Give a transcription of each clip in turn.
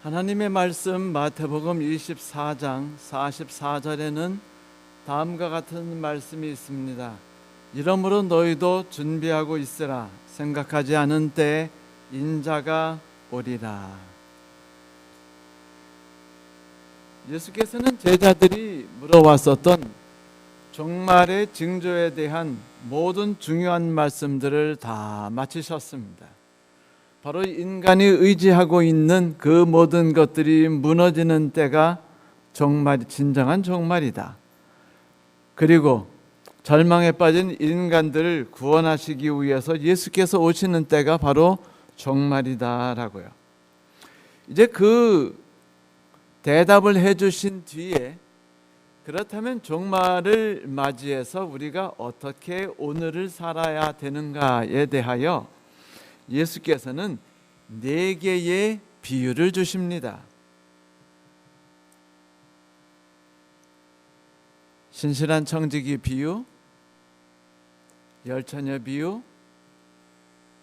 하나님의 말씀 마태복음 24장 44절에는 다음과 같은 말씀이 있습니다. 이러므로 너희도 준비하고 있으라. 생각하지 않은 때에 인자가 오리라. 예수께서는 제자들이 물어왔었던 종말의 징조에 대한 모든 중요한 말씀들을 다 마치셨습니다. 바로 인간이 의지하고 있는 그 모든 것들이 무너지는 때가 진정한 종말이다. 그리고 절망에 빠진 인간들을 구원하시기 위해서 예수께서 오시는 때가 바로 종말이다라고요. 이제 그 대답을 해주신 뒤에 그렇다면 종말을 맞이해서 우리가 어떻게 오늘을 살아야 되는가에 대하여 예수께서는 4개의 비유를 주십니다. 신실한 청지기 비유, 열처녀 비유,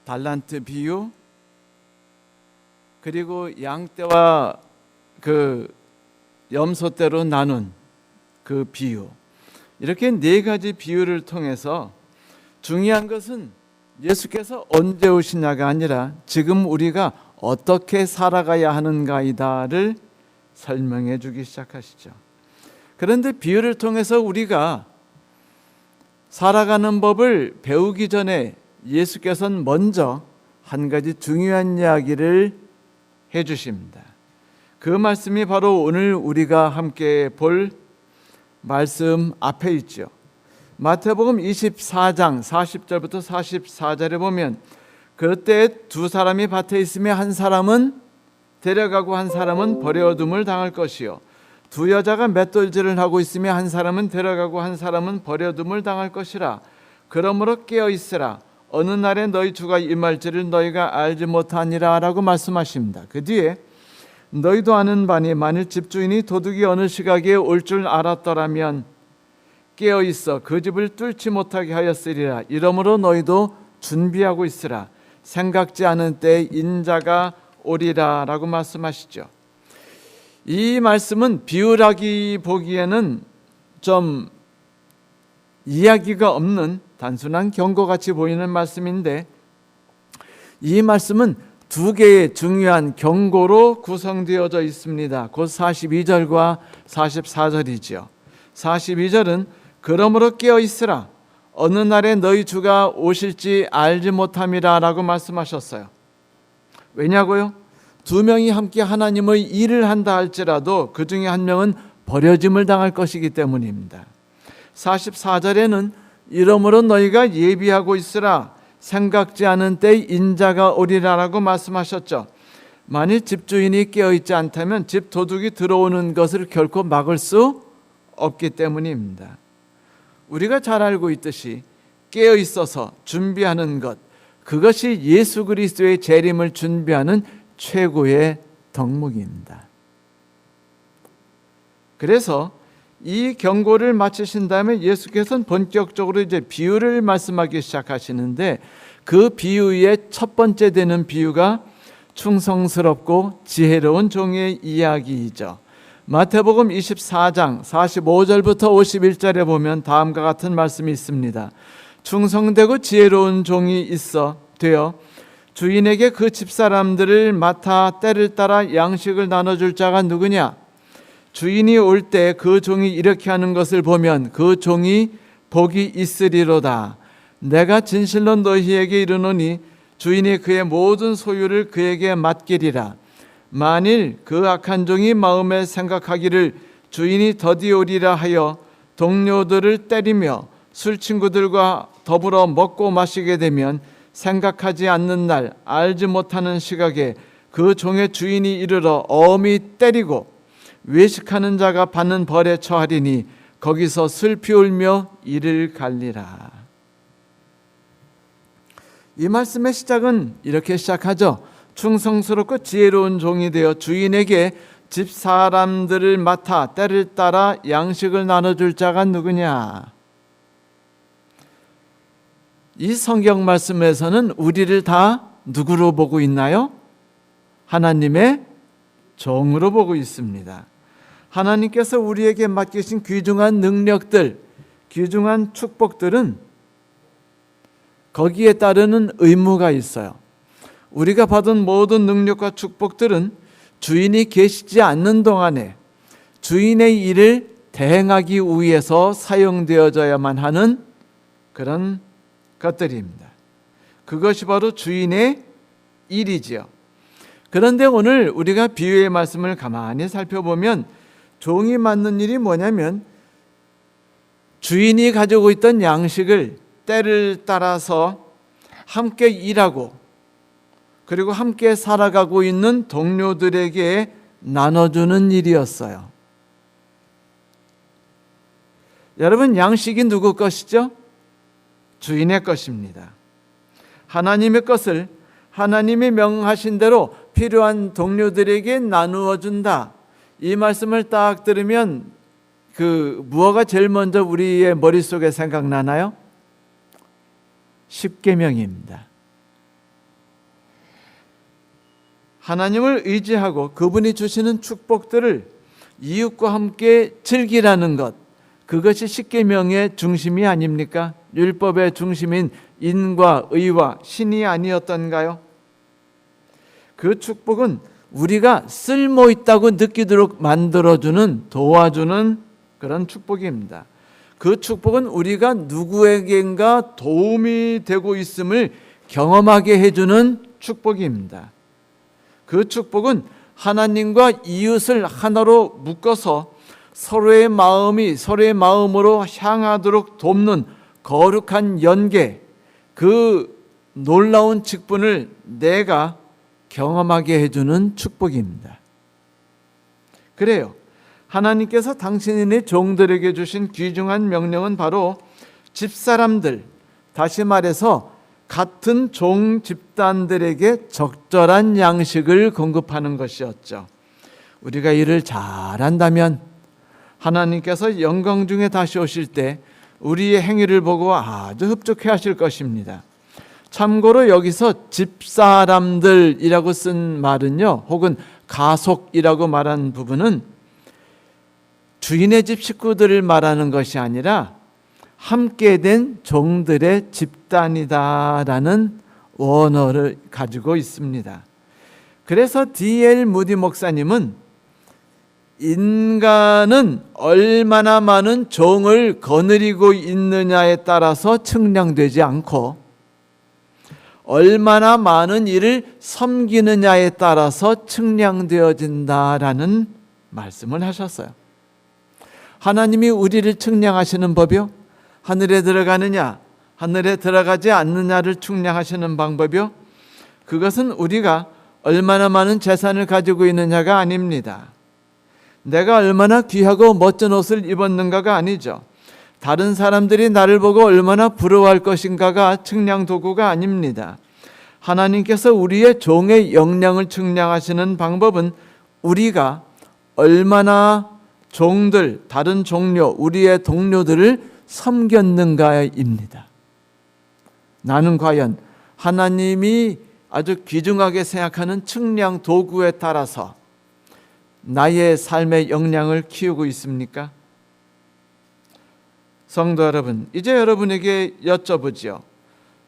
달란트 비유, 그리고 양떼와 그 염소떼로 나눈 그 비유. 이렇게 4가지 비유를 통해서 중요한 것은 예수께서 언제 오시냐가 아니라 지금 우리가 어떻게 살아가야 하는가이다를 설명해 주기 시작하시죠. 그런데 비유를 통해서 우리가 살아가는 법을 배우기 전에 예수께서는 먼저 한 가지 중요한 이야기를 해 주십니다. 그 말씀이 바로 오늘 우리가 함께 볼 말씀 앞에 있죠. 마태복음 24장 40절부터 44절에 보면 그때 2 사람이 밭에 있으며 한 사람은 데려가고 한 사람은 버려둠을 당할 것이요 2 여자가 맷돌질을 하고 있으며 한 사람은 데려가고 한 사람은 버려둠을 당할 것이라. 그러므로 깨어 있으라. 어느 날에 너희 주가 임할지를 너희가 알지 못하니라 라고 말씀하십니다. 그 뒤에 너희도 아는 바니 만일 집주인이 도둑이 어느 시각에 올 줄 알았더라면 깨어 있어 그 집을 뚫지 못하게 하였으리라. 이러므로 너희도 준비하고 있으라. 생각지 않은 때에 인자가 오리라 라고 말씀하시죠. 이 말씀은 비유라기 보기에는 좀 이야기가 없는 단순한 경고같이 보이는 말씀인데 이 말씀은 2개의 중요한 경고로 구성되어져 있습니다. 곧 42절과 44절이지요. 42절은 그러므로 깨어 있으라. 어느 날에 너희 주가 오실지 알지 못함이라 라고 말씀하셨어요. 왜냐고요? 2명이 함께 하나님의 일을 한다 할지라도 그 중에 한 명은 버려짐을 당할 것이기 때문입니다. 44절에는 이러므로 너희가 예비하고 있으라. 생각지 않은 때에 인자가 오리라 라고 말씀하셨죠. 만일 집주인이 깨어있지 않다면 집 도둑이 들어오는 것을 결코 막을 수 없기 때문입니다. 우리가 잘 알고 있듯이 깨어 있어서 준비하는 것, 그것이 예수 그리스도의 재림을 준비하는 최고의 덕목입니다. 그래서 이 경고를 마치신 다음에 예수께서는 본격적으로 이제 비유를 말씀하기 시작하시는데 그 비유의 첫 번째 되는 비유가 충성스럽고 지혜로운 종의 이야기이죠. 마태복음 24장 45절부터 51절에 보면 다음과 같은 말씀이 있습니다. 충성되고 지혜로운 종이 되어 주인에게 그 집사람들을 맡아 때를 따라 양식을 나눠줄 자가 누구냐? 주인이 올 때 그 종이 이렇게 하는 것을 보면 그 종이 복이 있으리로다. 내가 진실로 너희에게 이르노니 주인이 그의 모든 소유를 그에게 맡기리라. 만일 그 악한 종이 마음에 생각하기를 주인이 더디 오리라 하여 동료들을 때리며 술 친구들과 더불어 먹고 마시게 되면 생각하지 않는 날 알지 못하는 시각에 그 종의 주인이 이르러 엄히 때리고 외식하는 자가 받는 벌에 처하리니 거기서 슬피 울며 이를 갈리라. 이 말씀의 시작은 이렇게 시작하죠. 충성스럽고 지혜로운 종이 되어 주인에게 집 사람들을 맡아 때를 따라 양식을 나눠줄 자가 누구냐? 이 성경 말씀에서는 우리를 다 누구로 보고 있나요? 하나님의 종으로 보고 있습니다. 하나님께서 우리에게 맡기신 귀중한 능력들, 귀중한 축복들은 거기에 따르는 의무가 있어요. 우리가 받은 모든 능력과 축복들은 주인이 계시지 않는 동안에 주인의 일을 대행하기 위해서 사용되어져야만 하는 그런 것들입니다. 그것이 바로 주인의 일이지요. 그런데 오늘 우리가 비유의 말씀을 가만히 살펴보면 종이 맡는 일이 뭐냐면 주인이 가지고 있던 양식을 때를 따라서 함께 일하고 그리고 함께 살아가고 있는 동료들에게 나눠주는 일이었어요. 여러분, 양식이 누구 것이죠? 주인의 것입니다. 하나님의 것을 하나님이 명하신 대로 필요한 동료들에게 나누어 준다. 이 말씀을 딱 들으면 무엇가 제일 먼저 우리의 머릿속에 생각나나요? 십계명입니다. 하나님을 의지하고 그분이 주시는 축복들을 이웃과 함께 즐기라는 것, 그것이 십계명의 중심이 아닙니까? 율법의 중심인 인과 의와 신이 아니었던가요? 그 축복은 우리가 쓸모 있다고 느끼도록 만들어주는, 도와주는 그런 축복입니다. 그 축복은 우리가 누구에겐가 도움이 되고 있음을 경험하게 해주는 축복입니다. 그 축복은 하나님과 이웃을 하나로 묶어서 서로의 마음이 서로의 마음으로 향하도록 돕는 거룩한 연계, 그 놀라운 직분을 내가 경험하게 해주는 축복입니다. 그래요. 하나님께서 당신의 종들에게 주신 귀중한 명령은 바로 집사람들, 다시 말해서 같은 종 집단들에게 적절한 양식을 공급하는 것이었죠. 우리가 일을 잘한다면 하나님께서 영광 중에 다시 오실 때 우리의 행위를 보고 아주 흡족해 하실 것입니다. 참고로 여기서 집사람들이라고 쓴 말은요, 혹은 가속이라고 말한 부분은 주인의 집 식구들을 말하는 것이 아니라 함께 된 종들의 집단이다라는 원어를 가지고 있습니다. 그래서 D.L. 무디 목사님은 인간은 얼마나 많은 종을 거느리고 있느냐에 따라서 측량되지 않고 얼마나 많은 일을 섬기느냐에 따라서 측량되어진다라는 말씀을 하셨어요. 하나님이 우리를 측량하시는 법이요, 하늘에 들어가느냐 하늘에 들어가지 않느냐를 측량하시는 방법이요, 그것은 우리가 얼마나 많은 재산을 가지고 있느냐가 아닙니다. 내가 얼마나 귀하고 멋진 옷을 입었는가가 아니죠. 다른 사람들이 나를 보고 얼마나 부러워할 것인가가 측량 도구가 아닙니다. 하나님께서 우리의 종의 역량을 측량하시는 방법은 우리가 얼마나 종들, 다른 종료, 우리의 동료들을 섬겼는가입니다. 나는 과연 하나님이 아주 귀중하게 생각하는 측량 도구에 따라서 나의 삶의 역량을 키우고 있습니까? 성도 여러분, 이제 여러분에게 여쭤보지요.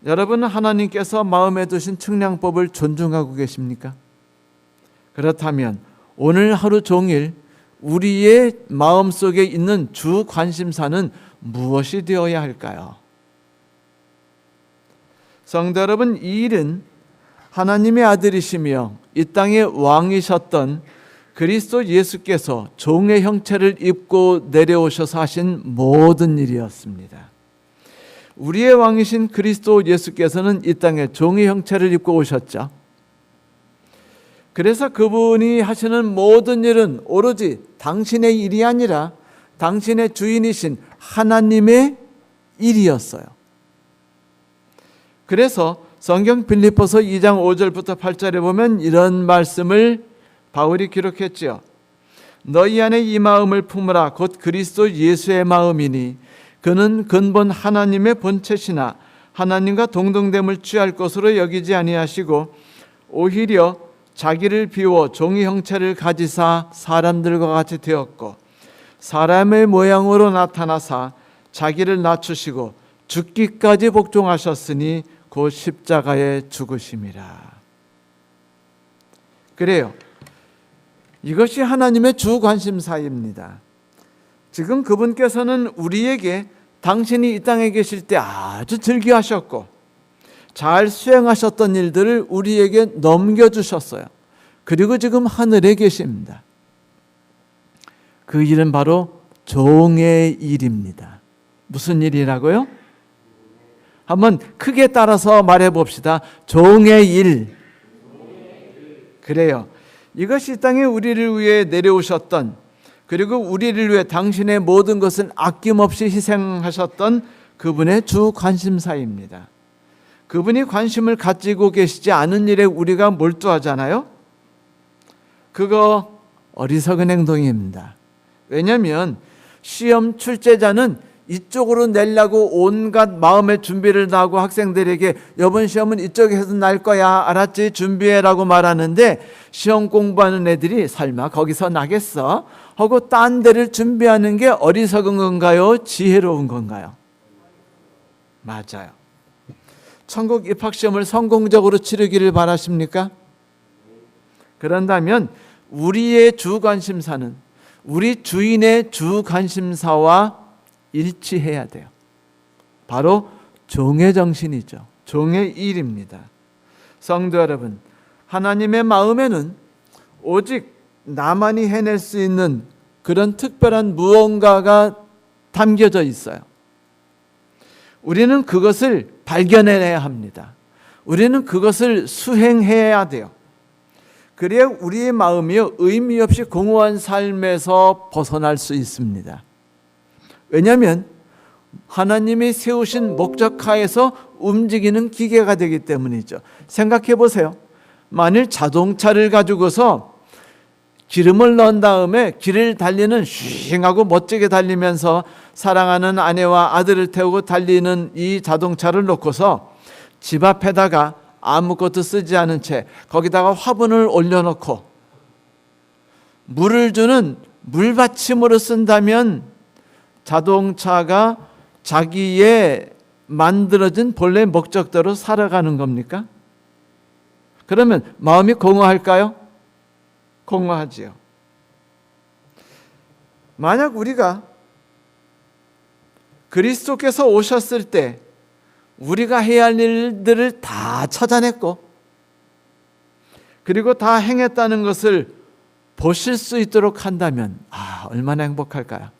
여러분은 하나님께서 마음에 두신 측량법을 존중하고 계십니까? 그렇다면 오늘 하루 종일 우리의 마음속에 있는 주 관심사는 무엇이 되어야 할까요? 성도 여러분, 이 일은 하나님의 아들이시며 이 땅의 왕이셨던 그리스도 예수께서 종의 형체를 입고 내려오셔서 하신 모든 일이었습니다. 우리의 왕이신 그리스도 예수께서는 이 땅에 종의 형체를 입고 오셨죠. 그래서 그분이 하시는 모든 일은 오로지 당신의 일이 아니라 당신의 주인이신 하나님의 일이었어요. 그래서 성경 빌립보서 2장 5절부터 8절에 보면 이런 말씀을 바울이 기록했지요. 너희 안에 이 마음을 품으라. 곧 그리스도 예수의 마음이니 그는 근본 하나님의 본체시나 하나님과 동등됨을 취할 것으로 여기지 아니하시고 오히려 자기를 비워 종의 형체를 가지사 사람들과 같이 되었고 사람의 모양으로 나타나사 자기를 낮추시고 죽기까지 복종하셨으니 곧 십자가에 죽으심이라. 그래요. 이것이 하나님의 주 관심사입니다. 지금 그분께서는 우리에게 당신이 이 땅에 계실 때 아주 즐겨하셨고 잘 수행하셨던 일들을 우리에게 넘겨주셨어요. 그리고 지금 하늘에 계십니다. 그 일은 바로 종의 일입니다. 무슨 일이라고요? 한번 크게 따라서 말해 봅시다. 종의 일. 그래요. 이것이 이 땅에 우리를 위해 내려오셨던, 그리고 우리를 위해 당신의 모든 것을 아낌없이 희생하셨던 그분의 주 관심사입니다. 그분이 관심을 가지고 계시지 않은 일에 우리가 몰두하잖아요. 그거 어리석은 행동입니다. 왜냐하면 시험 출제자는 이쪽으로 내려고 온갖 마음의 준비를 다하고 학생들에게 이번 시험은 이쪽에서 날 거야, 알았지? 준비해라고 말하는데 시험 공부하는 애들이 설마 거기서 나겠어? 하고 딴 데를 준비하는 게 어리석은 건가요? 지혜로운 건가요? 맞아요. 천국 입학시험을 성공적으로 치르기를 바라십니까? 그런다면 우리의 주 관심사는 우리 주인의 주 관심사와 일치해야 돼요. 바로 종의 정신이죠. 종의 일입니다. 성도 여러분, 하나님의 마음에는 오직 나만이 해낼 수 있는 그런 특별한 무언가가 담겨져 있어요. 우리는 그것을 발견해내야 합니다. 우리는 그것을 수행해야 돼요. 그래야 우리의 마음이 의미 없이 공허한 삶에서 벗어날 수 있습니다. 왜냐하면 하나님이 세우신 목적하에서 움직이는 기계가 되기 때문이죠. 생각해 보세요. 만일 자동차를 가지고서 기름을 넣은 다음에 길을 달리는 쉥하고 멋지게 달리면서 사랑하는 아내와 아들을 태우고 달리는 이 자동차를 놓고서 집 앞에다가 아무것도 쓰지 않은 채 거기다가 화분을 올려놓고 물을 주는 물받침으로 쓴다면 자동차가 자기의 만들어진 본래 목적대로 살아가는 겁니까? 그러면 마음이 공허할까요? 공허하지요. 만약 우리가 그리스도께서 오셨을 때 우리가 해야 할 일들을 다 찾아냈고 그리고 다 행했다는 것을 보실 수 있도록 한다면 얼마나 행복할까요?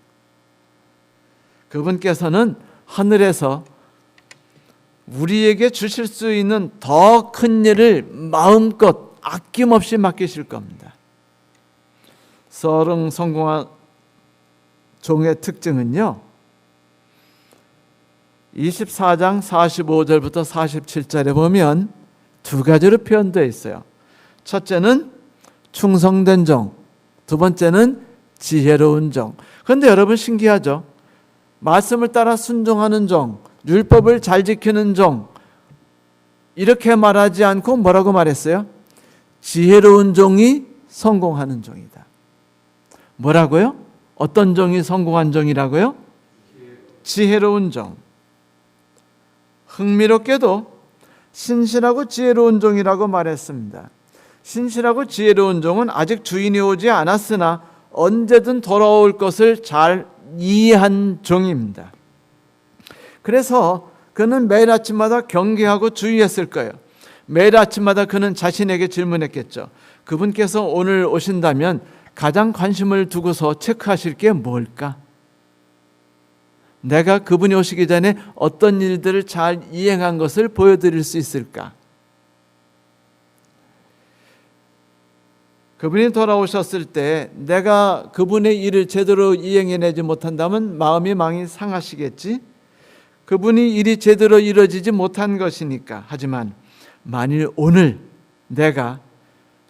그분께서는 하늘에서 우리에게 주실 수 있는 더 큰 일을 마음껏 아낌없이 맡기실 겁니다. 서른 성공한 종의 특징은요, 24장 45절부터 47절에 보면 두 가지로 표현되어 있어요. 첫째는 충성된 종, 두 번째는 지혜로운 종. 그런데 여러분 신기하죠? 말씀을 따라 순종하는 종, 율법을 잘 지키는 종, 이렇게 말하지 않고 뭐라고 말했어요? 지혜로운 종이 성공하는 종이다. 뭐라고요? 어떤 종이 성공한 종이라고요? 지혜로운 종. 흥미롭게도 신실하고 지혜로운 종이라고 말했습니다. 신실하고 지혜로운 종은 아직 주인이 오지 않았으나 언제든 돌아올 것을 잘 이해한 종입니다. 그래서 그는 매일 아침마다 경계하고 주의했을 거예요. 매일 아침마다 그는 자신에게 질문했겠죠. 그분께서 오늘 오신다면 가장 관심을 두고서 체크하실 게 뭘까? 내가 그분이 오시기 전에 어떤 일들을 잘 이행한 것을 보여드릴 수 있을까? 그분이 돌아오셨을 때 내가 그분의 일을 제대로 이행해내지 못한다면 마음이 많이 상하시겠지? 그분이 일이 제대로 이루어지지 못한 것이니까. 하지만 만일 오늘 내가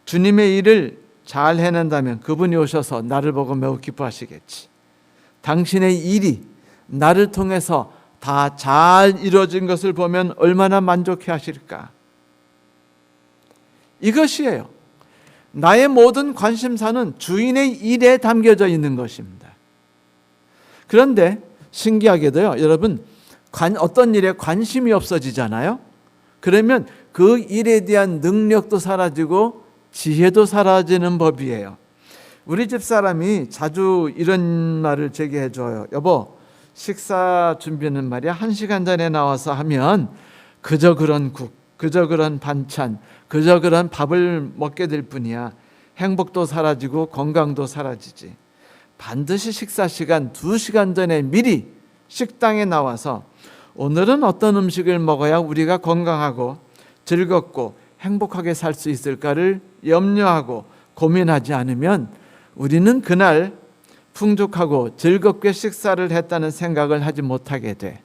주님의 일을 잘 해낸다면 그분이 오셔서 나를 보고 매우 기뻐하시겠지. 당신의 일이 나를 통해서 다 잘 이루어진 것을 보면 얼마나 만족해 하실까? 이것이에요. 나의 모든 관심사는 주인의 일에 담겨져 있는 것입니다. 그런데 신기하게도요, 여러분, 어떤 일에 관심이 없어지잖아요. 그러면 그 일에 대한 능력도 사라지고 지혜도 사라지는 법이에요. 우리 집 사람이 자주 이런 말을 제게 해줘요. 여보, 식사 준비는 말이야 1시간 전에 나와서 하면 그저 그런 국, 그저 그런 반찬, 그저 그런 밥을 먹게 될 뿐이야. 행복도 사라지고 건강도 사라지지. 반드시 식사 시간 2시간 전에 미리 식당에 나와서 오늘은 어떤 음식을 먹어야 우리가 건강하고 즐겁고 행복하게 살 수 있을까를 염려하고 고민하지 않으면 우리는 그날 풍족하고 즐겁게 식사를 했다는 생각을 하지 못하게 돼.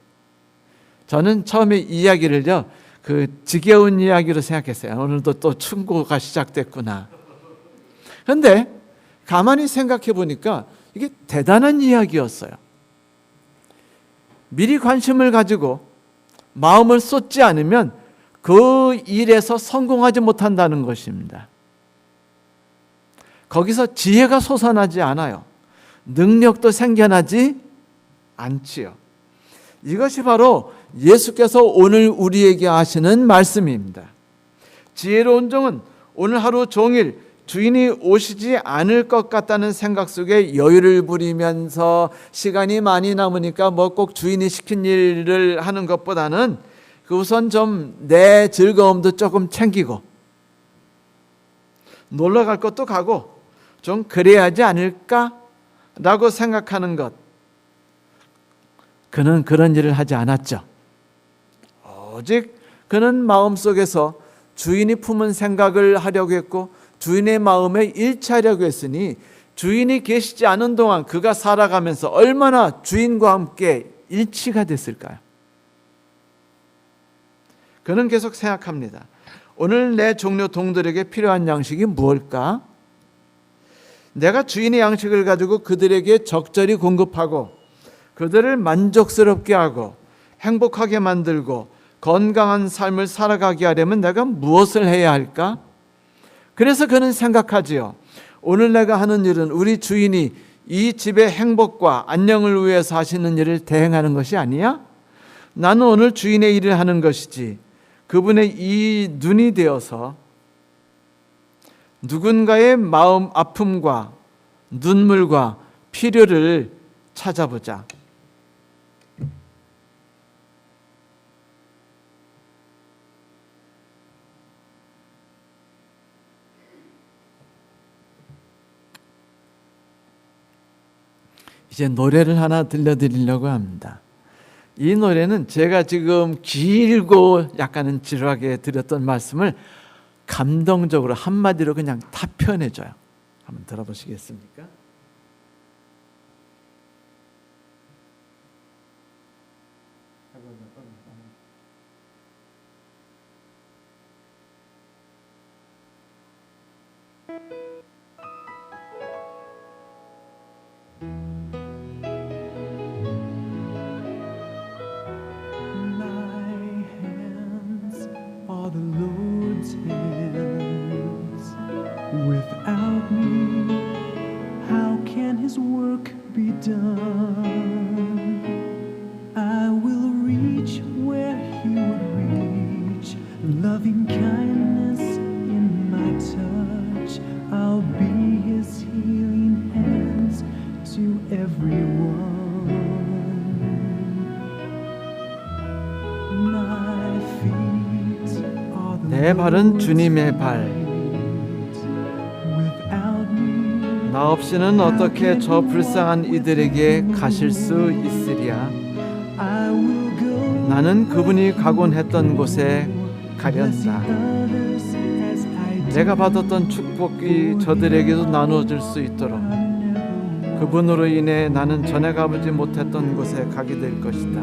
저는 처음에 이야기를요, 그 지겨운 이야기로 생각했어요. 오늘도 또 충고가 시작됐구나. 그런데 가만히 생각해 보니까 이게 대단한 이야기였어요. 미리 관심을 가지고 마음을 쏟지 않으면 그 일에서 성공하지 못한다는 것입니다. 거기서 지혜가 솟아나지 않아요. 능력도 생겨나지 않지요. 이것이 바로 예수께서 오늘 우리에게 하시는 말씀입니다. 지혜로운 종은 오늘 하루 종일 주인이 오시지 않을 것 같다는 생각 속에 여유를 부리면서 시간이 많이 남으니까 뭐 꼭 주인이 시킨 일을 하는 것보다는 우선 좀 내 즐거움도 조금 챙기고 놀러 갈 것도 가고 좀 그래야 하지 않을까라고 생각하는 것. 그는 그런 일을 하지 않았죠. 오직 그는 마음속에서 주인이 품은 생각을 하려고 했고 주인의 마음에 일치하려고 했으니 주인이 계시지 않은 동안 그가 살아가면서 얼마나 주인과 함께 일치가 됐을까요? 그는 계속 생각합니다. 오늘 내 종료 동들에게 필요한 양식이 무엇일까? 내가 주인의 양식을 가지고 그들에게 적절히 공급하고 그들을 만족스럽게 하고 행복하게 만들고 건강한 삶을 살아가게 하려면 내가 무엇을 해야 할까? 그래서 그는 생각하지요. 오늘 내가 하는 일은 우리 주인이 이 집의 행복과 안녕을 위해서 하시는 일을 대행하는 것이 아니야? 나는 오늘 주인의 일을 하는 것이지. 그분의 이 눈이 되어서 누군가의 마음 아픔과 눈물과 필요를 찾아보자. 이제 노래를 하나 들려드리려고 합니다. 이 노래는 제가 지금 길고 약간은 지루하게 드렸던 말씀을 감동적으로 한마디로 그냥 다 표현해줘요. 한번 들어보시겠습니까? Without me, how can his work be done? I will reach where he would reach, loving kindness in my touch. I'll be his healing hands to everyone. My feet are the 내 발은 주님의 발. 나 없이는 어떻게 저 불쌍한 이들에게 가실 수 있으랴. 나는 그분이 가곤 했던 곳에 가련다. 내가 받았던 축복이 저들에게도 나누어질 수 있도록 그분으로 인해 나는 전에 가보지 못했던 곳에 가게 될 것이다.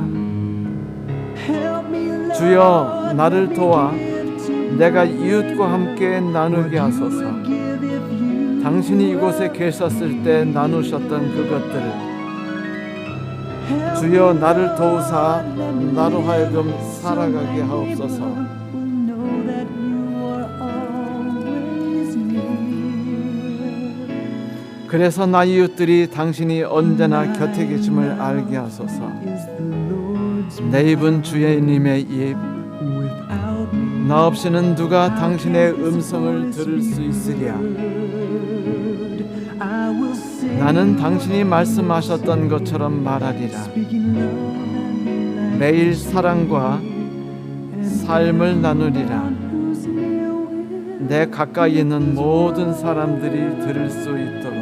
주여 나를 도와 내가 이웃과 함께 나누게 하소서. 당신이 이곳에 계셨을 때 나누셨던 그것들을 주여 나를 도우사 나로 하여금 살아가게 하옵소서. 그래서 나 이웃들이 당신이 언제나 곁에 계심을 알게 하소서. is the Lord's 내 입은 주님의 입, without me. 나 없이는 누가 당신의 음성을 들을 수 있으랴. I will sing 나는 당신이 말씀하셨던 것처럼 말하리라. speaking love and 매일 사랑과 삶을 나누리라. whose will will 내 가까이 있는 모든 사람들이 들을 수 있도록.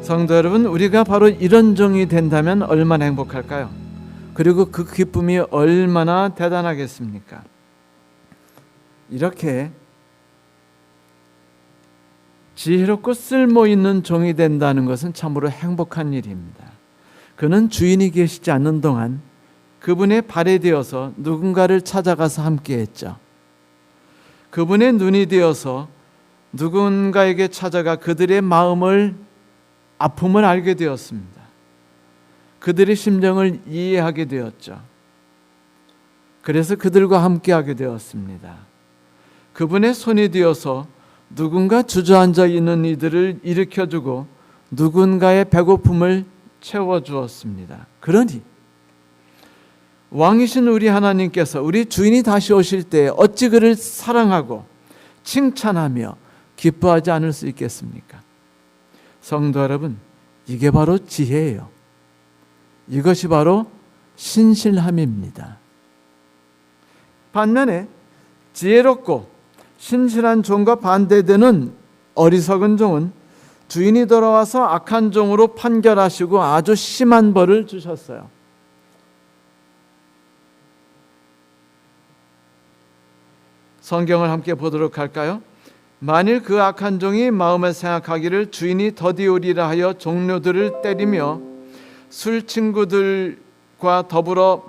성도 여러분, 우리가 바로 이런 종이 된다면 얼마나 행복할까요? 그리고 그 기쁨이 얼마나 대단하겠습니까? 이렇게 지혜롭고 쓸모 있는 종이 된다는 것은 참으로 행복한 일입니다. 그는 주인이 계시지 않는 동안 그분의 발이 되어서 누군가를 찾아가서 함께했죠. 그분의 눈이 되어서 누군가에게 찾아가 그들의 마음을, 아픔을 알게 되었습니다. 그들의 심정을 이해하게 되었죠. 그래서 그들과 함께하게 되었습니다. 그분의 손이 되어서 누군가 주저앉아 있는 이들을 일으켜주고 누군가의 배고픔을 채워주었습니다. 그러니 왕이신 우리 하나님께서 우리 주인이 다시 오실 때 어찌 그를 사랑하고 칭찬하며 기뻐하지 않을 수 있겠습니까? 성도 여러분, 이게 바로 지혜예요. 이것이 바로 신실함입니다. 반면에 지혜롭고 신실한 종과 반대되는 어리석은 종은 주인이 돌아와서 악한 종으로 판결하시고 아주 심한 벌을 주셨어요. 성경을 함께 보도록 할까요? 만일 그 악한 종이 마음에 생각하기를 주인이 더디오리라 하여 종료들을 때리며 술 친구들과 더불어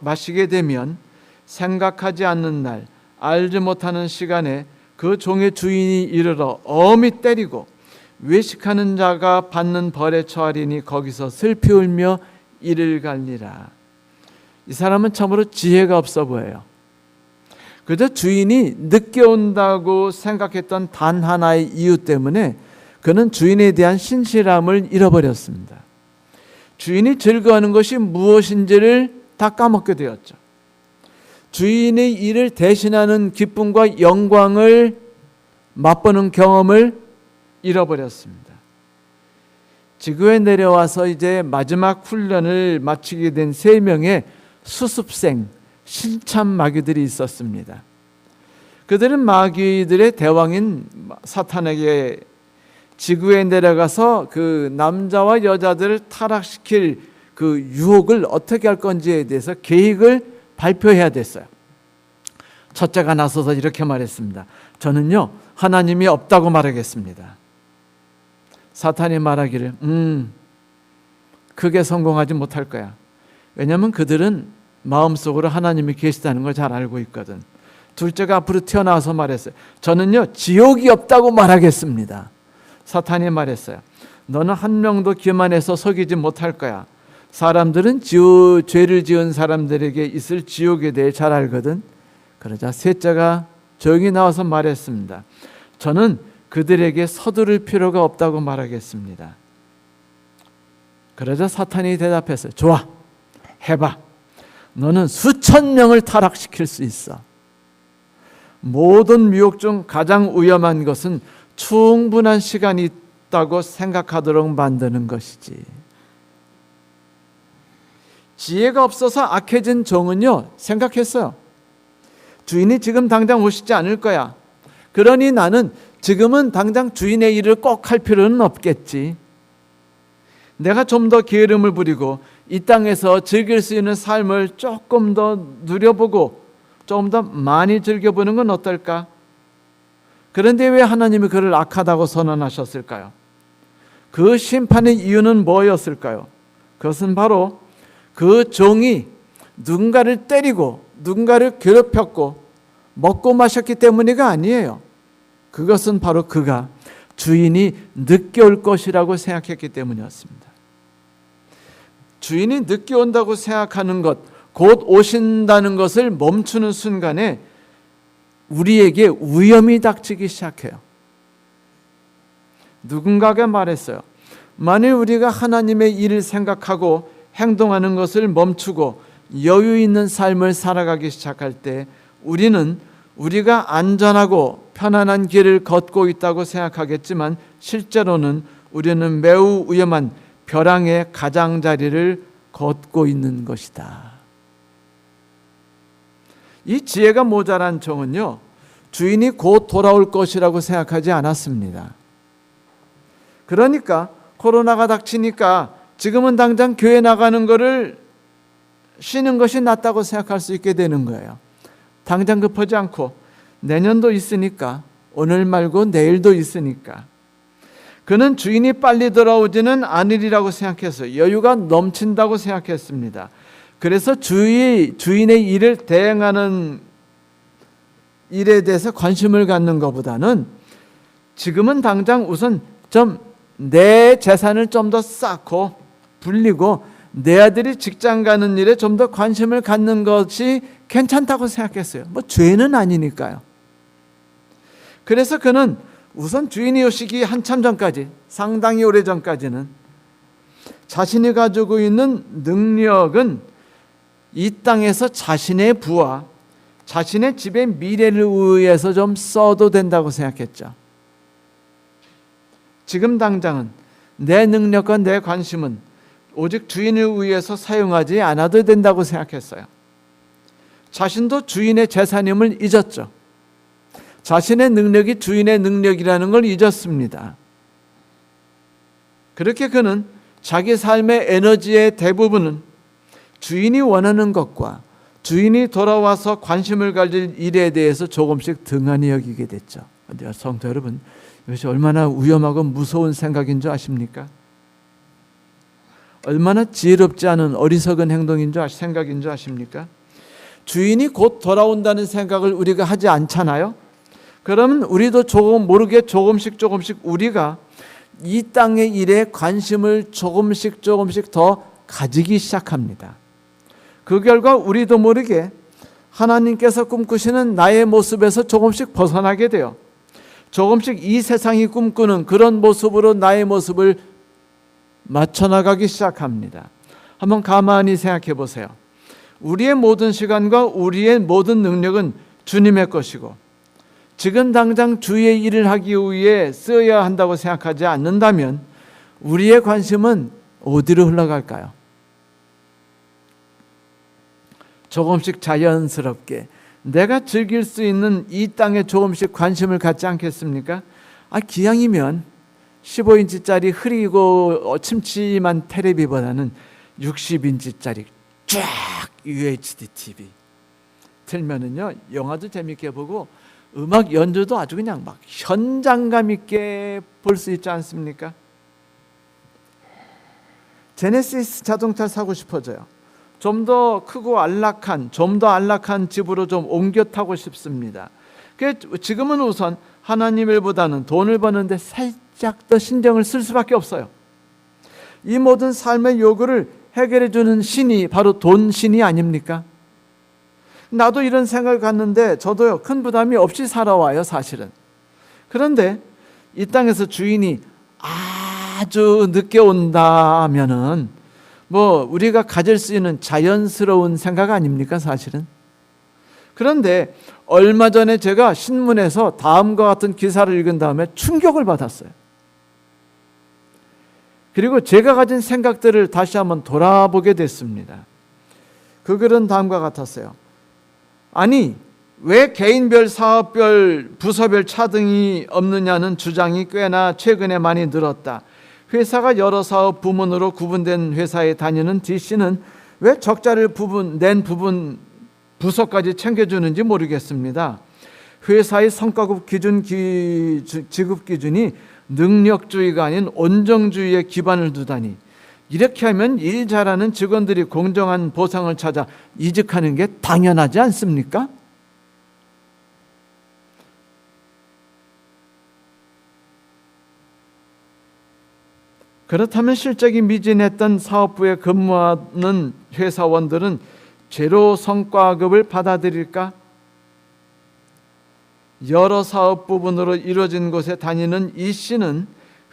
마시게 되면 생각하지 않는 날, 알지 못하는 시간에 그 종의 주인이 이르러 엄히 때리고 외식하는 자가 받는 벌에 처하리니 거기서 슬피 울며 이를 갈리라. 이 사람은 참으로 지혜가 없어 보여요. 그저 주인이 늦게 온다고 생각했던 단 하나의 이유 때문에 그는 주인에 대한 신실함을 잃어버렸습니다. 주인이 즐거워하는 것이 무엇인지를 다 까먹게 되었죠. 주인의 일을 대신하는 기쁨과 영광을 맛보는 경험을 잃어버렸습니다. 지구에 내려와서 이제 마지막 훈련을 마치게 된 3명의 수습생 신참 마귀들이 있었습니다. 그들은 마귀들의 대왕인 사탄에게 지구에 내려가서 그 남자와 여자들을 타락시킬 그 유혹을 어떻게 할 건지에 대해서 계획을 발표해야 됐어요. 첫째가 나서서 이렇게 말했습니다. 저는요, 하나님이 없다고 말하겠습니다. 사탄이 말하기를 크게 성공하지 못할 거야. 왜냐하면 그들은 마음속으로 하나님이 계시다는 걸 잘 알고 있거든. 둘째가 앞으로 튀어나와서 말했어요. 저는요, 지옥이 없다고 말하겠습니다. 사탄이 말했어요. 너는 한 명도 기만해서 속이지 못할 거야. 사람들은 죄를 지은 사람들에게 있을 지옥에 대해 잘 알거든. 그러자 셋째가 조용히 나와서 말했습니다. 저는 그들에게 서두를 필요가 없다고 말하겠습니다. 그러자 사탄이 대답했어요. 좋아, 해봐. 너는 수천 명을 타락시킬 수 있어. 모든 미혹 중 가장 위험한 것은 충분한 시간이 있다고 생각하도록 만드는 것이지. 지혜가 없어서 악해진 종은요, 생각했어요. 주인이 지금 당장 오시지 않을 거야. 그러니 나는 지금은 당장 주인의 일을 꼭 할 필요는 없겠지. 내가 좀 더 게으름을 부리고 이 땅에서 즐길 수 있는 삶을 조금 더 누려보고 좀 더 많이 즐겨보는 건 어떨까? 그런데 왜 하나님이 그를 악하다고 선언하셨을까요? 그 심판의 이유는 뭐였을까요? 그것은 바로 그 종이 누군가를 때리고 누군가를 괴롭혔고 먹고 마셨기 때문이가 아니에요. 그것은 바로 그가 주인이 늦게 올 것이라고 생각했기 때문이었습니다. 주인이 늦게 온다고 생각하는 것, 곧 오신다는 것을 멈추는 순간에 우리에게 위험이 닥치기 시작해요. 누군가가 말했어요. 만일 우리가 하나님의 일을 생각하고 행동하는 것을 멈추고 여유 있는 삶을 살아가기 시작할 때 우리는 우리가 안전하고 편안한 길을 걷고 있다고 생각하겠지만 실제로는 우리는 매우 위험한 벼랑의 가장자리를 걷고 있는 것이다. 이 지혜가 모자란 종은요, 주인이 곧 돌아올 것이라고 생각하지 않았습니다. 그러니까 코로나가 닥치니까 지금은 당장 교회 나가는 것을 쉬는 것이 낫다고 생각할 수 있게 되는 거예요. 당장 급하지 않고 내년도 있으니까, 오늘 말고 내일도 있으니까. 그는 주인이 빨리 돌아오지는 않으리라고 생각해서 여유가 넘친다고 생각했습니다. 그래서 주인의 일을 대행하는 일에 대해서 관심을 갖는 것보다는 지금은 당장 우선 좀 내 재산을 좀 더 쌓고 불리고 내 아들이 직장 가는 일에 좀 더 관심을 갖는 것이 괜찮다고 생각했어요. 뭐 죄는 아니니까요. 그래서 그는 우선 주인이 오시기 한참 전까지, 상당히 오래 전까지는 자신이 가지고 있는 능력은 이 땅에서 자신의 부와 자신의 집의 미래를 위해서 좀 써도 된다고 생각했죠. 지금 당장은 내 능력과 내 관심은 오직 주인을 위해서 사용하지 않아도 된다고 생각했어요. 자신도 주인의 재산임을 잊었죠. 자신의 능력이 주인의 능력이라는 걸 잊었습니다. 그렇게 그는 자기 삶의 에너지의 대부분은 주인이 원하는 것과 주인이 돌아와서 관심을 가질 일에 대해서 조금씩 등한히 여기게 됐죠. 성도 여러분, 이것이 얼마나 위험하고 무서운 생각인 줄 아십니까? 얼마나 지혜롭지 않은 어리석은 생각인 줄 아십니까? 주인이 곧 돌아온다는 생각을 우리가 하지 않잖아요. 그러면 우리도 조금 모르게 조금씩 우리가 이 땅의 일에 관심을 조금씩 더 가지기 시작합니다. 그 결과 우리도 모르게 하나님께서 꿈꾸시는 나의 모습에서 조금씩 벗어나게 돼요. 조금씩 이 세상이 꿈꾸는 그런 모습으로 나의 모습을 맞춰나가기 시작합니다. 한번 가만히 생각해 보세요. 우리의 모든 시간과 우리의 모든 능력은 주님의 것이고 지금 당장 주의 일을 하기 위해 쓰여야 한다고 생각하지 않는다면 우리의 관심은 어디로 흘러갈까요? 조금씩 자연스럽게 내가 즐길 수 있는 이 땅에 조금씩 관심을 갖지 않겠습니까? 기왕이면 15인치짜리 흐리고 침침한 텔레비보다는 60인치짜리 쫙 UHD TV 틀면은요, 영화도 재밌게 보고 음악 연주도 아주 그냥 막 현장감 있게 볼 수 있지 않습니까? 제네시스 자동차 사고 싶어져요. 좀 더 크고 안락한, 좀 더 안락한 집으로 좀 옮겨 타고 싶습니다. 지금은 우선 하나님 일보다는 돈을 버는데 살짝 더 신경을 쓸 수밖에 없어요. 이 모든 삶의 요구를 해결해 주는 신이 바로 돈 신이 아닙니까? 나도 이런 생각을 갖는데 저도요, 큰 부담이 없이 살아와요, 사실은. 그런데 이 땅에서 주인이 아주 늦게 온다면은 우리가 가질 수 있는 자연스러운 생각 아닙니까, 사실은? 그런데 얼마 전에 제가 신문에서 다음과 같은 기사를 읽은 다음에 충격을 받았어요. 그리고 제가 가진 생각들을 다시 한번 돌아보게 됐습니다. 그 글은 다음과 같았어요. 아니, 왜 개인별, 사업별, 부서별 차등이 없느냐는 주장이 꽤나 최근에 많이 늘었다. 회사가 여러 사업 부문으로 구분된 회사에 다니는 D씨는 왜 적자를 낸 부분 부서까지 챙겨주는지 모르겠습니다. 회사의 성과급 기준 지급 기준이 능력주의가 아닌 온정주의에 기반을 두다니, 이렇게 하면 일 잘하는 직원들이 공정한 보상을 찾아 이직하는 게 당연하지 않습니까? 그렇다면 실적이 미진했던 사업부에 근무하는 회사원들은 제로 성과급을 받아들일까? 여러 사업 부분으로 이루어진 곳에 다니는 이 씨는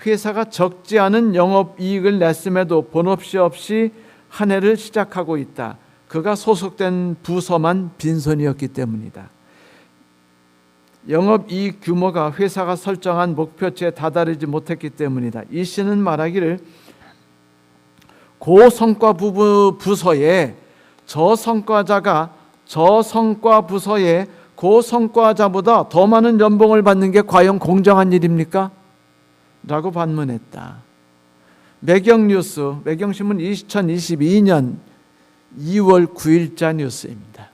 회사가 적지 않은 영업이익을 냈음에도 본업시 없이 한 해를 시작하고 있다. 그가 소속된 부서만 빈손이었기 때문이다. 영업이익 규모가 회사가 설정한 목표치에 다다르지 못했기 때문이다. 이 씨는 말하기를 고성과 부서에 저성과자가 저성과 부서에 고성과자보다 더 많은 연봉을 받는 게 과연 공정한 일입니까? 라고 반문했다. 매경뉴스, 매경신문 2022년 2월 9일자 뉴스입니다.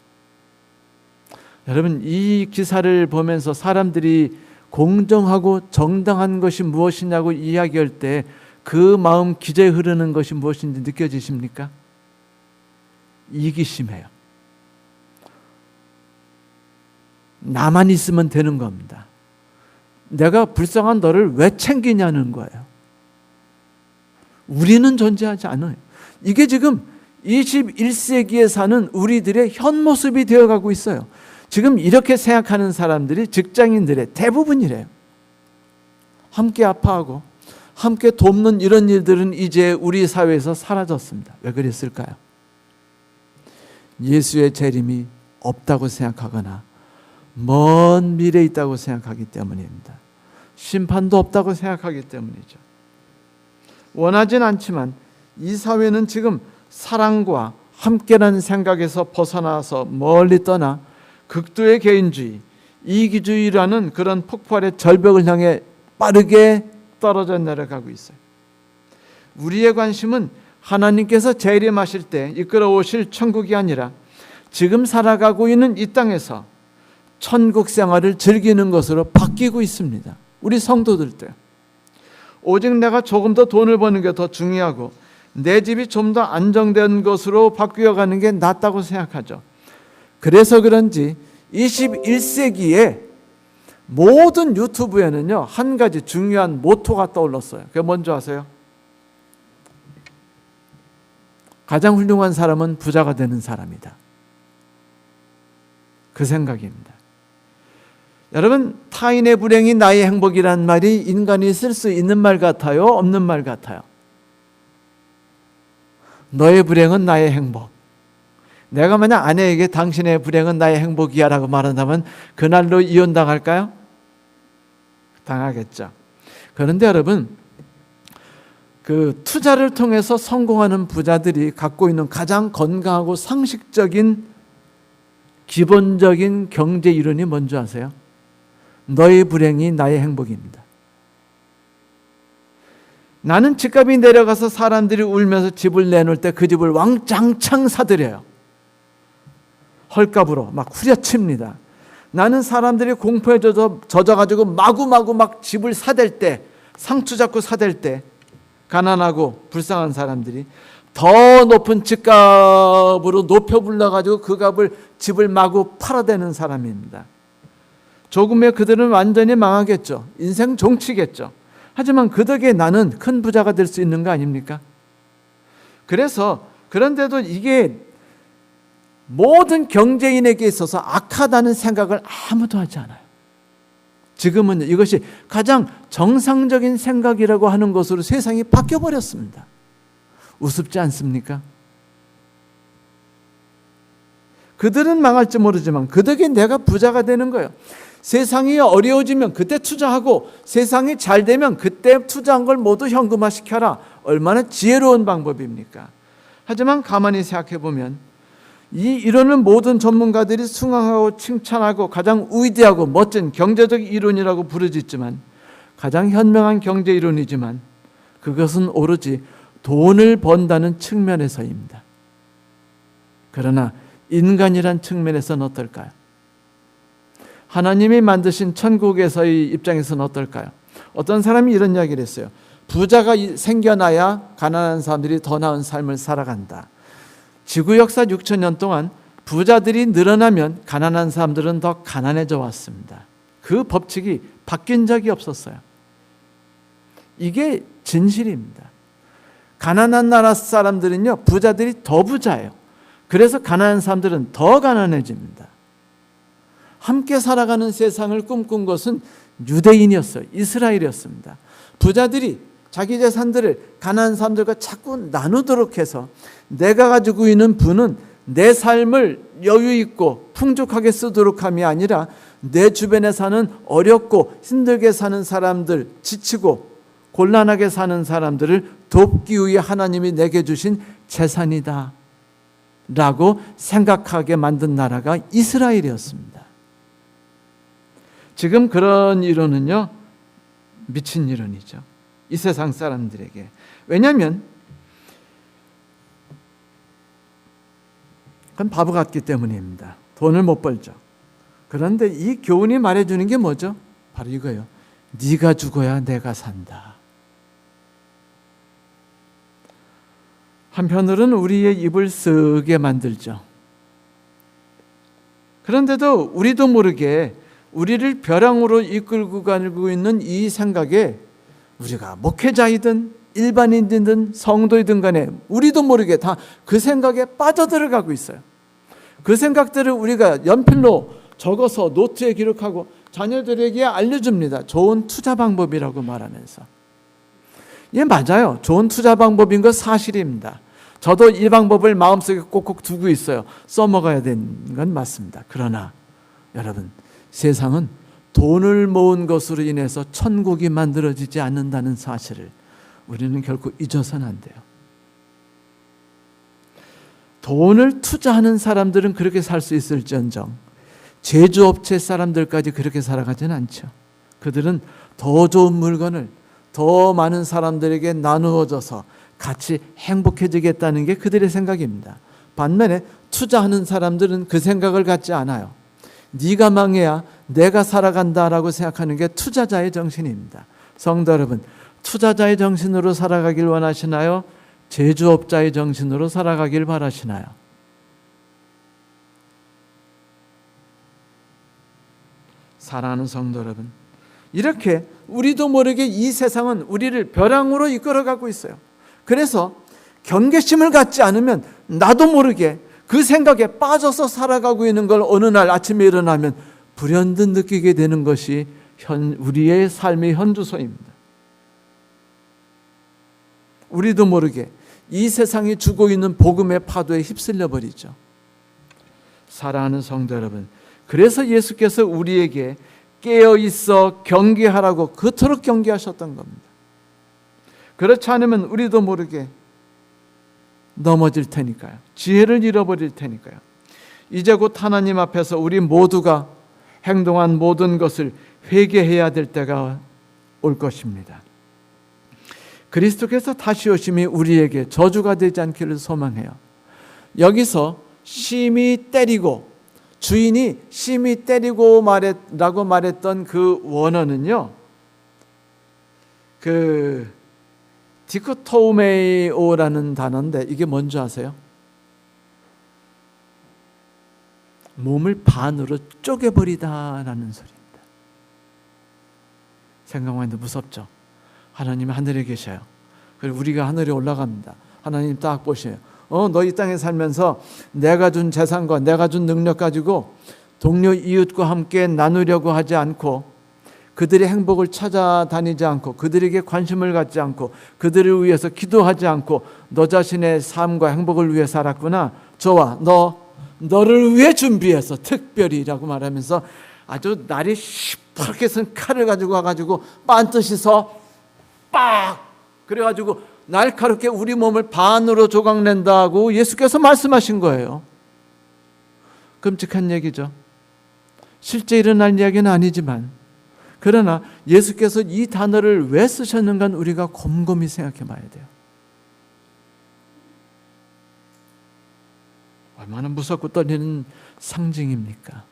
여러분, 이 기사를 보면서 사람들이 공정하고 정당한 것이 무엇이냐고 이야기할 때 그 마음 기저에 흐르는 것이 무엇인지 느껴지십니까? 이기심이에요. 나만 있으면 되는 겁니다. 내가 불쌍한 너를 왜 챙기냐는 거예요. 우리는 존재하지 않아요. 이게 지금 21세기에 사는 우리들의 현 모습이 되어가고 있어요. 지금 이렇게 생각하는 사람들이 직장인들의 대부분이래요. 함께 아파하고 함께 돕는 이런 일들은 이제 우리 사회에서 사라졌습니다. 왜 그랬을까요? 예수의 재림이 없다고 생각하거나 먼 미래에 있다고 생각하기 때문입니다. 심판도 없다고 생각하기 때문이죠. 원하진 않지만 이 사회는 지금 사랑과 함께라는 생각에서 벗어나서 멀리 떠나 극도의 개인주의, 이기주의라는 그런 폭발의 절벽을 향해 빠르게 떨어져 내려가고 있어요. 우리의 관심은 하나님께서 재림하실 때 이끌어 오실 천국이 아니라 지금 살아가고 있는 이 땅에서 천국 생활을 즐기는 것으로 바뀌고 있습니다. 우리 성도들도 오직 내가 조금 더 돈을 버는 게 더 중요하고 내 집이 좀 더 안정된 것으로 바뀌어가는 게 낫다고 생각하죠. 그래서 그런지 21세기에 모든 유튜브에는요 한 가지 중요한 모토가 떠올랐어요. 그게 뭔지 아세요? 가장 훌륭한 사람은 부자가 되는 사람이다. 그 생각입니다. 여러분, 타인의 불행이 나의 행복이란 말이 인간이 쓸 수 있는 말 같아요? 없는 말 같아요? 너의 불행은 나의 행복. 내가 만약 아내에게 당신의 불행은 나의 행복이야 라고 말한다면 그날로 이혼당할까요? 당하겠죠. 그런데 여러분, 그 투자를 통해서 성공하는 부자들이 갖고 있는 가장 건강하고 상식적인 기본적인 경제 이론이 뭔지 아세요? 너의 불행이 나의 행복입니다. 나는 집값이 내려가서 사람들이 울면서 집을 내놓을 때 그 집을 왕창창 사들여요. 헐값으로 막 후려칩니다. 나는 사람들이 공포에 젖어가지고 마구마구 막 집을 사댈 때, 상투 잡고 사댈 때 가난하고 불쌍한 사람들이 더 높은 집값으로 높여 불러가지고 그 값을 집을 마구 팔아대는 사람입니다. 조금에 그들은 완전히 망하겠죠. 인생 종치겠죠. 하지만 그 덕에 나는 큰 부자가 될 수 있는 거 아닙니까? 그래서 그런데도 이게 모든 경제인에게 있어서 악하다는 생각을 아무도 하지 않아요. 지금은 이것이 가장 정상적인 생각이라고 하는 것으로 세상이 바뀌어버렸습니다. 우습지 않습니까? 그들은 망할지 모르지만 그 덕에 내가 부자가 되는 거예요. 세상이 어려워지면 그때 투자하고 세상이 잘 되면 그때 투자한 걸 모두 현금화시켜라. 얼마나 지혜로운 방법입니까? 하지만 가만히 생각해 보면 이 이론을 모든 전문가들이 숭앙하고 칭찬하고 가장 위대하고 멋진 경제적 이론이라고 부르짖지만 가장 현명한 경제 이론이지만 그것은 오로지 돈을 번다는 측면에서입니다. 그러나 인간이란 측면에서는 어떨까요? 하나님이 만드신 천국에서의 입장에서는 어떨까요? 어떤 사람이 이런 이야기를 했어요. 부자가 생겨나야 가난한 사람들이 더 나은 삶을 살아간다. 지구 역사 6,000년 동안 부자들이 늘어나면 가난한 사람들은 더 가난해져 왔습니다. 그 법칙이 바뀐 적이 없었어요. 이게 진실입니다. 가난한 나라 사람들은요, 부자들이 더 부자예요. 그래서 가난한 사람들은 더 가난해집니다. 함께 살아가는 세상을 꿈꾼 것은 유대인이었어요. 이스라엘이었습니다. 부자들이 자기 재산들을 가난한 사람들과 자꾸 나누도록 해서 내가 가지고 있는 부는 내 삶을 여유 있고 풍족하게 쓰도록 함이 아니라 내 주변에 사는 어렵고 힘들게 사는 사람들, 지치고 곤란하게 사는 사람들을 돕기 위해 하나님이 내게 주신 재산이다 라고 생각하게 만든 나라가 이스라엘이었습니다. 지금 그런 이론은요, 미친 이론이죠. 이 세상 사람들에게. 왜냐하면 그건 바보 같기 때문입니다. 돈을 못 벌죠. 그런데 이 교훈이 말해주는 게 뭐죠? 바로 이거예요. 네가 죽어야 내가 산다. 한편으로는 우리의 입을 쓰게 만들죠. 그런데도 우리도 모르게 우리를 벼랑으로 이끌고 가고 있는 이 생각에 우리가 목회자이든 일반인이든 성도이든 간에 우리도 모르게 다 그 생각에 빠져들어가고 있어요. 그 생각들을 우리가 연필로 적어서 노트에 기록하고 자녀들에게 알려줍니다. 좋은 투자 방법이라고 말하면서. 예, 맞아요. 좋은 투자 방법인 건 사실입니다. 저도 이 방법을 마음속에 꼭꼭 두고 있어요. 써먹어야 되는 건 맞습니다. 그러나 여러분, 세상은 돈을 모은 것으로 인해서 천국이 만들어지지 않는다는 사실을 우리는 결코 잊어서는 안 돼요. 돈을 투자하는 사람들은 그렇게 살 수 있을지언정 제조업체 사람들까지 그렇게 살아가지는 않죠. 그들은 더 좋은 물건을 더 많은 사람들에게 나누어져서 같이 행복해지겠다는 게 그들의 생각입니다. 반면에 투자하는 사람들은 그 생각을 갖지 않아요. 네가 망해야 내가 살아간다라고 생각하는 게 투자자의 정신입니다. 성도 여러분, 투자자의 정신으로 살아가길 원하시나요? 제조업자의 정신으로 살아가길 바라시나요? 사랑하는 성도 여러분, 이렇게 우리도 모르게 이 세상은 우리를 벼랑으로 이끌어가고 있어요. 그래서 경계심을 갖지 않으면 나도 모르게 그 생각에 빠져서 살아가고 있는 걸 어느 날 아침에 일어나면 불현듯 느끼게 되는 것이 우리의 삶의 현주소입니다. 우리도 모르게 이 세상이 주고 있는 복음의 파도에 휩쓸려 버리죠. 사랑하는 성도 여러분, 그래서 예수께서 우리에게 깨어 있어 경계하라고 그토록 경계하셨던 겁니다. 그렇지 않으면 우리도 모르게 넘어질 테니까요. 지혜를 잃어버릴 테니까요. 이제 곧 하나님 앞에서 우리 모두가 행동한 모든 것을 회개해야 될 때가 올 것입니다. 그리스도께서 다시 오심이 우리에게 저주가 되지 않기를 소망해요. 여기서 심히 때리고, 주인이 심히 때리고 라고 말했던 그 원어는요, 디코토메오라는 단어인데 이게 뭔지 아세요? 몸을 반으로 쪼개버리다라는 소리입니다. 생각만 해도 무섭죠. 하나님이 하늘에 계셔요. 그리고 우리가 하늘에 올라갑니다. 하나님 딱 보셔요. 너 이 땅에 살면서 내가 준 재산과 내가 준 능력 가지고 동료 이웃과 함께 나누려고 하지 않고, 그들의 행복을 찾아다니지 않고, 그들에게 관심을 갖지 않고, 그들을 위해서 기도하지 않고 너 자신의 삶과 행복을 위해 살았구나. 좋아, 너를 위해 준비해서 특별히라고 말하면서 아주 날이 시퍼렇게 쓴 칼을 가지고 와가지고 빤듯이서 빡! 그래가지고 날카롭게 우리 몸을 반으로 조각낸다고 예수께서 말씀하신 거예요. 끔찍한 얘기죠. 실제 일어날 이야기는 아니지만, 그러나 예수께서 이 단어를 왜 쓰셨는가는 우리가 곰곰이 생각해 봐야 돼요. 얼마나 무섭고 떨리는 상징입니까?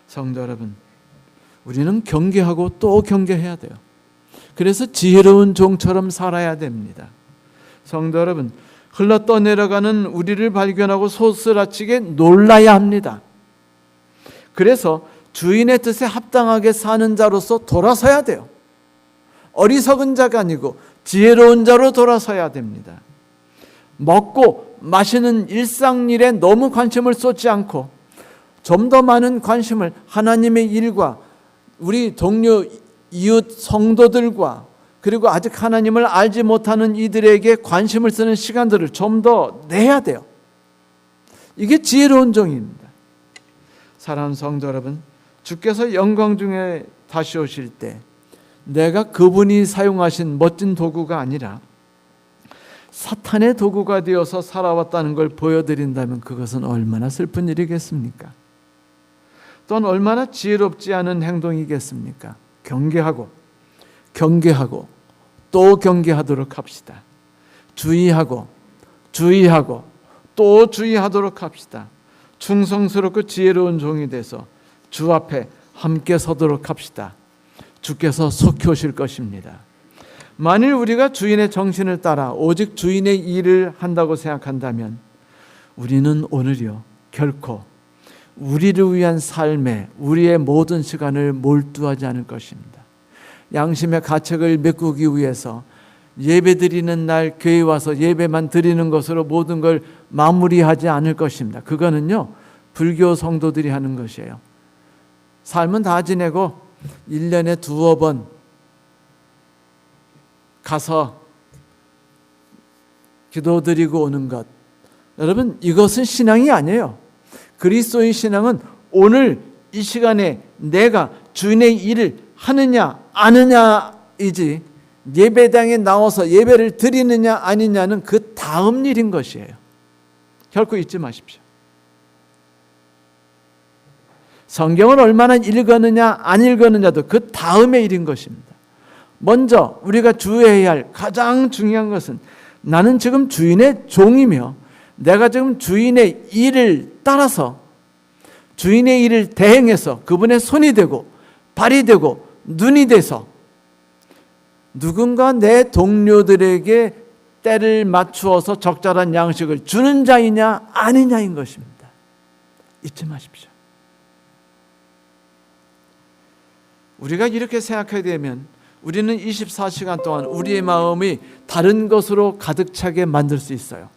성도 여러분, 우리는 경계하고 또 경계해야 돼요. 그래서 지혜로운 종처럼 살아야 됩니다. 성도 여러분, 흘러떠내려가는 우리를 발견하고 소스라치게 놀라야 합니다. 그래서 주인의 뜻에 합당하게 사는 자로서 돌아서야 돼요. 어리석은 자가 아니고 지혜로운 자로 돌아서야 됩니다. 먹고 마시는 일상일에 너무 관심을 쏟지 않고 좀 더 많은 관심을 하나님의 일과 우리 동료 이웃 성도들과 그리고 아직 하나님을 알지 못하는 이들에게 관심을 쓰는 시간들을 좀 더 내야 돼요. 이게 지혜로운 종입니다. 사랑하는 성도 여러분, 주께서 영광 중에 다시 오실 때 내가 그분이 사용하신 멋진 도구가 아니라 사탄의 도구가 되어서 살아왔다는 걸 보여드린다면 그것은 얼마나 슬픈 일이겠습니까? 또한 얼마나 지혜롭지 않은 행동이겠습니까? 경계하고 또 경계하도록 합시다. 주의하고 또 주의하도록 합시다. 충성스럽고 지혜로운 종이 돼서 주 앞에 함께 서도록 합시다. 주께서 속히 오실 것입니다. 만일 우리가 주인의 정신을 따라 오직 주인의 일을 한다고 생각한다면 우리는 오늘요 결코 우리를 위한 삶에 우리의 모든 시간을 몰두하지 않을 것입니다. 양심의 가책을 메꾸기 위해서 예배 드리는 날 교회 와서 예배만 드리는 것으로 모든 걸 마무리하지 않을 것입니다. 그거는요 불교 성도들이 하는 것이에요. 삶은 다 지내고 1년에 두어 번 가서 기도드리고 오는 것, 여러분 이것은 신앙이 아니에요. 그리스도의 신앙은 오늘 이 시간에 내가 주인의 일을 하느냐 아느냐이지 예배당에 나와서 예배를 드리느냐 아니냐는 그 다음 일인 것이에요. 결코 잊지 마십시오. 성경을 얼마나 읽었느냐 안 읽었느냐도 그 다음의 일인 것입니다. 먼저 우리가 주의해야 할 가장 중요한 것은 나는 지금 주인의 종이며 내가 지금 주인의 일을 따라서 주인의 일을 대행해서 그분의 손이 되고 발이 되고 눈이 돼서 누군가 내 동료들에게 때를 맞추어서 적절한 양식을 주는 자이냐 아니냐인 것입니다. 잊지 마십시오. 우리가 이렇게 생각하게 되면 우리는 24시간 동안 우리의 마음이 다른 것으로 가득 차게 만들 수 있어요.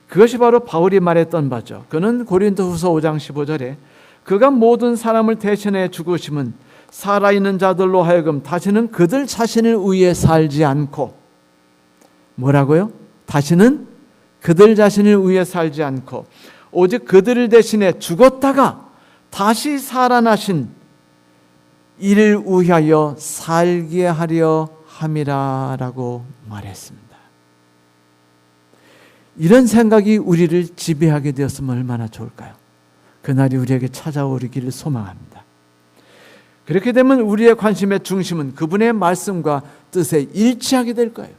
그것이 바로 바울이 말했던 바죠. 그는 고린도후서 5장 15절에 그가 모든 사람을 대신해 죽으심은 살아있는 자들로 하여금 다시는 그들 자신을 위해 살지 않고 뭐라고요? 다시는 그들 자신을 위해 살지 않고 오직 그들을 대신해 죽었다가 다시 살아나신 이를 위하여 살게 하려 함이라라고 말했습니다. 이런 생각이 우리를 지배하게 되었으면 얼마나 좋을까요? 그날이 우리에게 찾아오기를 소망합니다. 그렇게 되면 우리의 관심의 중심은 그분의 말씀과 뜻에 일치하게 될 거예요.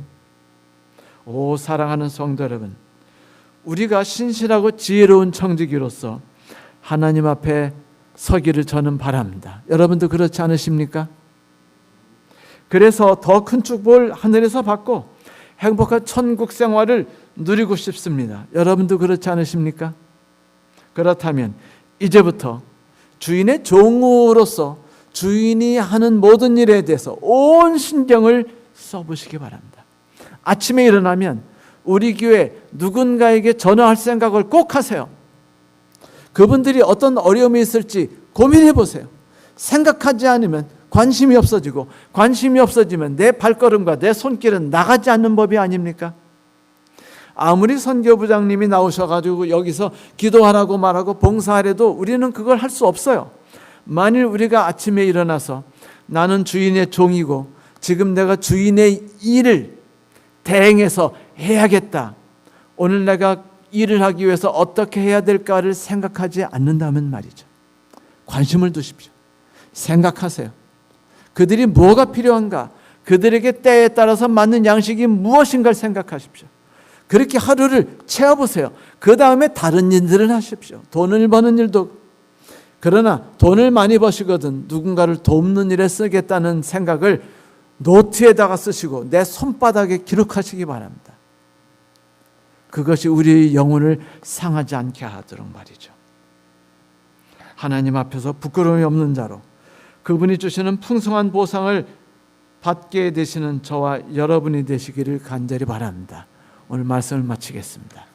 오 사랑하는 성도 여러분, 우리가 신실하고 지혜로운 청지기로서 하나님 앞에 서기를 저는 바랍니다. 여러분도 그렇지 않으십니까? 그래서 더 큰 축복을 하늘에서 받고 행복한 천국 생활을 누리고 싶습니다. 여러분도 그렇지 않으십니까? 그렇다면 이제부터 주인의 종으로서 주인이 하는 모든 일에 대해서 온 신경을 써보시기 바랍니다. 아침에 일어나면 우리 교회 누군가에게 전화할 생각을 꼭 하세요. 그분들이 어떤 어려움이 있을지 고민해 보세요. 생각하지 않으면 관심이 없어지고 관심이 없어지면 내 발걸음과 내 손길은 나가지 않는 법이 아닙니까? 아무리 선교부장님이 나오셔가지고 여기서 기도하라고 말하고 봉사하래도 우리는 그걸 할 수 없어요. 만일 우리가 아침에 일어나서 나는 주인의 종이고 지금 내가 주인의 일을 대행해서 해야겠다. 오늘 내가 일을 하기 위해서 어떻게 해야 될까를 생각하지 않는다면 말이죠. 관심을 두십시오. 생각하세요. 그들이 뭐가 필요한가? 그들에게 때에 따라서 맞는 양식이 무엇인가를 생각하십시오. 그렇게 하루를 채워보세요. 그 다음에 다른 일들을 하십시오. 돈을 버는 일도 그러나 돈을 많이 버시거든 누군가를 돕는 일에 쓰겠다는 생각을 노트에다가 쓰시고 내 손바닥에 기록하시기 바랍니다. 그것이 우리의 영혼을 상하지 않게 하도록 말이죠. 하나님 앞에서 부끄러움이 없는 자로 그분이 주시는 풍성한 보상을 받게 되시는 저와 여러분이 되시기를 간절히 바랍니다. 오늘 말씀을 마치겠습니다.